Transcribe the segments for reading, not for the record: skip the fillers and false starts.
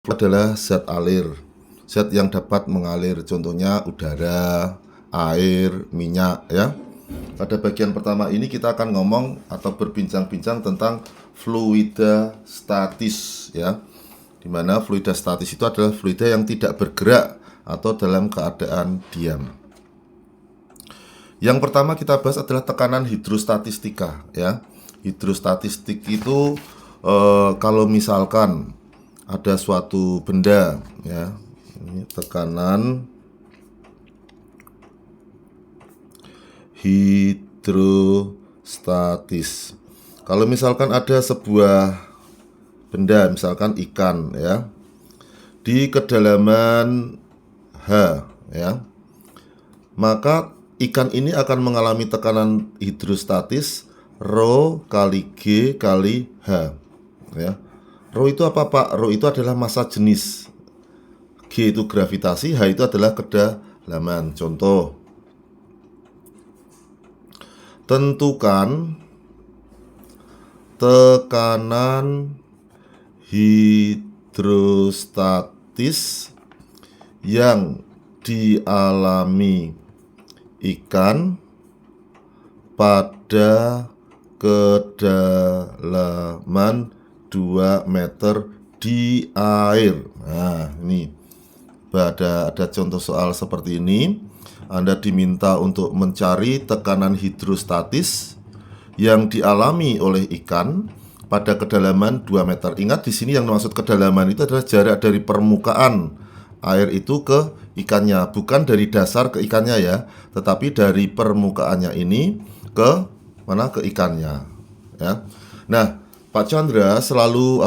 adalah zat alir, zat yang dapat mengalir, contohnya udara, air, minyak ya. Pada bagian pertama ini kita akan ngomong atau berbincang-bincang tentang fluida statis ya. Dimana fluida statis itu adalah fluida yang tidak bergerak atau dalam keadaan diam. Yang pertama kita bahas adalah tekanan hidrostatistika ya. Hidrostatistik itu kalau misalkan ada suatu benda ya, ini tekanan hidrostatis. Kalau misalkan ada sebuah benda, misalkan ikan ya, di kedalaman H ya, maka ikan ini akan mengalami tekanan hidrostatis Rho kali G kali H ya. Rho itu apa Pak? Rho itu adalah massa jenis, G itu gravitasi, H itu adalah kedalaman. Contoh, tentukan tekanan hidrostatis yang dialami ikan pada kedalaman 2 meter di air. Nah, ini ada contoh soal seperti ini. Anda diminta untuk mencari tekanan hidrostatis yang dialami oleh ikan pada kedalaman 2 meter. Ingat di sini yang dimaksud kedalaman itu adalah jarak dari permukaan air itu ke ikannya, bukan dari dasar ke ikannya ya, tetapi dari permukaannya ini ke mana, ke ikannya ya. Nah, Pak Chandra selalu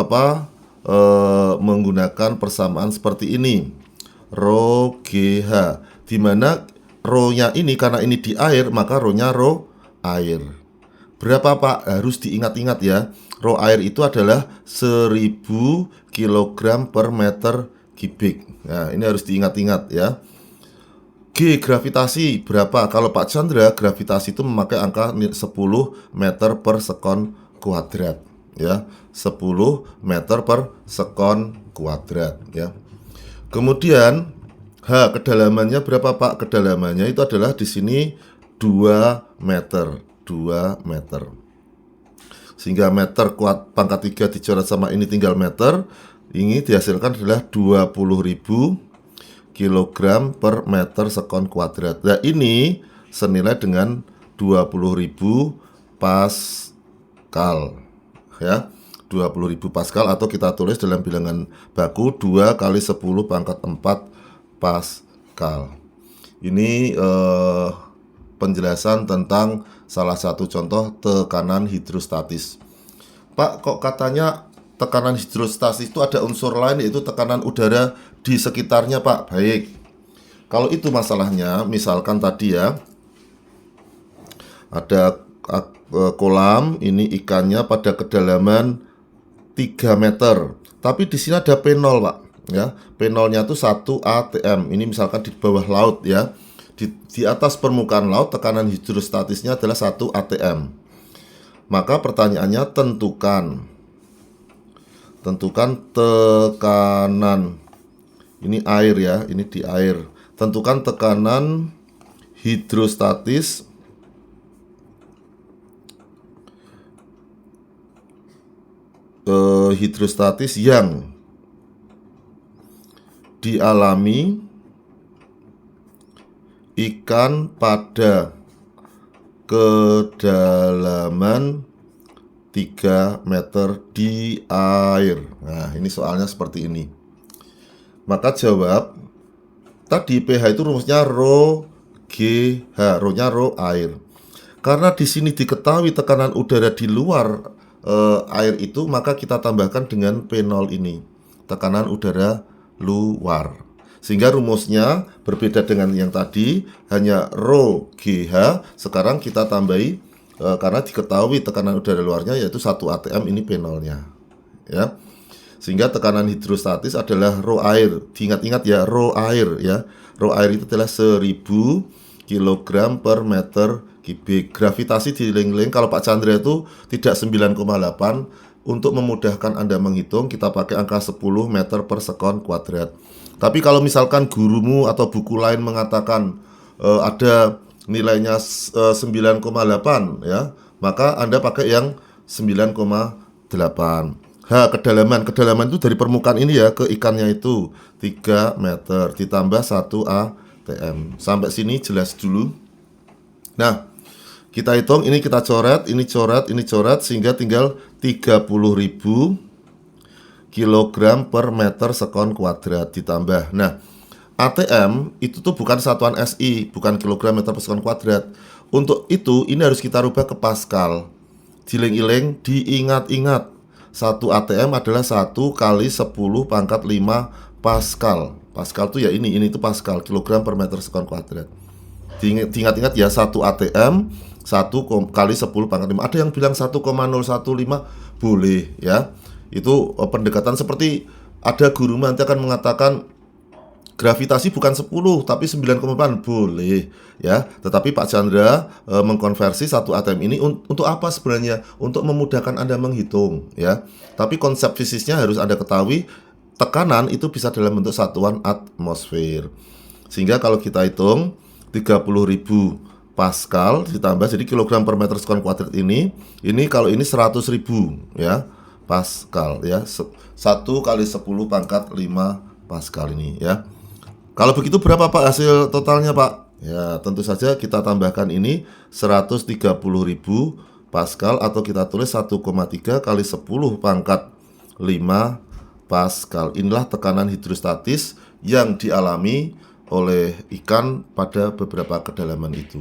menggunakan persamaan seperti ini, Rho GH, di mana Rho-nya ini karena ini di air, maka Rho-nya Rho air. Berapa Pak? Harus diingat-ingat ya. Rho air itu adalah 1000 kg per meter kubik. Nah, ini harus diingat-ingat ya. G gravitasi berapa? Kalau Pak Chandra, gravitasi itu memakai angka 10 meter per sekon kuadrat ya. 10 meter per sekon kuadrat ya. Kemudian H, kedalamannya berapa Pak? Kedalamannya itu adalah di sini 2 meter. 2 meter. Sehingga meter kuat pangkat 3 dicoret sama ini tinggal meter. Ini dihasilkan adalah 20.000 kg per meter sekon kuadrat. Nah, ini senilai dengan 20.000 Pascal ya. 20.000 Pascal, atau kita tulis dalam bilangan baku 2 kali 10 pangkat 4 Pascal. Ini penjelasan tentang salah satu contoh tekanan hidrostatis. Pak, kok katanya tekanan hidrostatis itu ada unsur lain, yaitu tekanan udara di sekitarnya Pak? Baik, kalau itu masalahnya, misalkan tadi ya, ada kolam, ini ikannya pada kedalaman 3 meter, tapi di sini ada P0 Pak ya. P0-nya itu 1 atm. Ini misalkan di bawah laut ya. Di atas permukaan laut tekanan hidrostatisnya adalah 1 atm. Maka pertanyaannya tentukan tekanan, ini air ya, ini di air. Tentukan tekanan hidrostatis yang dialami ikan pada kedalaman 3 meter di air. Nah, ini soalnya seperti ini. Maka jawab, tadi pH itu rumusnya Rho GH, Rho-nya Rho air. Karena di sini diketahui tekanan udara di luar air itu, maka kita tambahkan dengan P0 ini, tekanan udara luar. Sehingga rumusnya berbeda dengan yang tadi, hanya Rho GH. Sekarang kita tambahi karena diketahui tekanan udara luarnya yaitu 1 atm, ini P0-nya ya. Sehingga tekanan hidrostatis adalah Rho air. Diingat-ingat ya, Rho air ya. Rho air itu adalah 1000 kg per meter kubik. Gravitasi di link-link kalau Pak Chandra itu tidak 9,8 untuk memudahkan Anda menghitung, kita pakai angka 10 meter per sekon kuadrat. Tapi kalau misalkan gurumu atau buku lain mengatakan ada nilainya 9,8 ya, maka Anda pakai yang 9,8. Kedalaman itu dari permukaan ini ya ke ikannya itu 3 meter ditambah 1 ATM. Sampai sini jelas dulu. Nah, kita hitung, ini kita coret, ini coret, sehingga tinggal 30.000 kilogram per meter sekon kuadrat ditambah. Nah, ATM itu tuh bukan satuan SI, bukan kilogram meter per sekon kuadrat. Untuk itu, ini harus kita rubah ke Pascal. Diling-iling, diingat-ingat. 1 ATM adalah 1 kali 10 pangkat 5 Pascal. Pascal tuh ya ini tuh Pascal, kilogram per meter sekon kuadrat. Diingat-ingat ya, 1 ATM 1 kali 10 pangkat 5. Ada yang bilang 1,015, boleh ya. Itu pendekatan seperti ada guru nanti akan mengatakan gravitasi bukan 10 tapi 9,8, boleh ya. Tetapi Pak Chandra mengkonversi 1 ATM ini untuk apa sebenarnya? Untuk memudahkan Anda menghitung ya. Tapi konsep fisiknya harus Anda ketahui, tekanan itu bisa dalam bentuk satuan atmosfer. Sehingga kalau kita hitung 30.000 Pascal ditambah jadi kilogram per meter sekon kuadrat ini kalau ini 100.000 ya Pascal ya. 1 kali 10 pangkat 5 Pascal ini ya. Kalau begitu berapa Pak hasil totalnya Pak? Ya tentu saja kita tambahkan ini 130.000 Pascal atau kita tulis 1,3 kali 10 pangkat 5 Pascal. Inilah tekanan hidrostatis yang dialami oleh ikan pada beberapa kedalaman itu.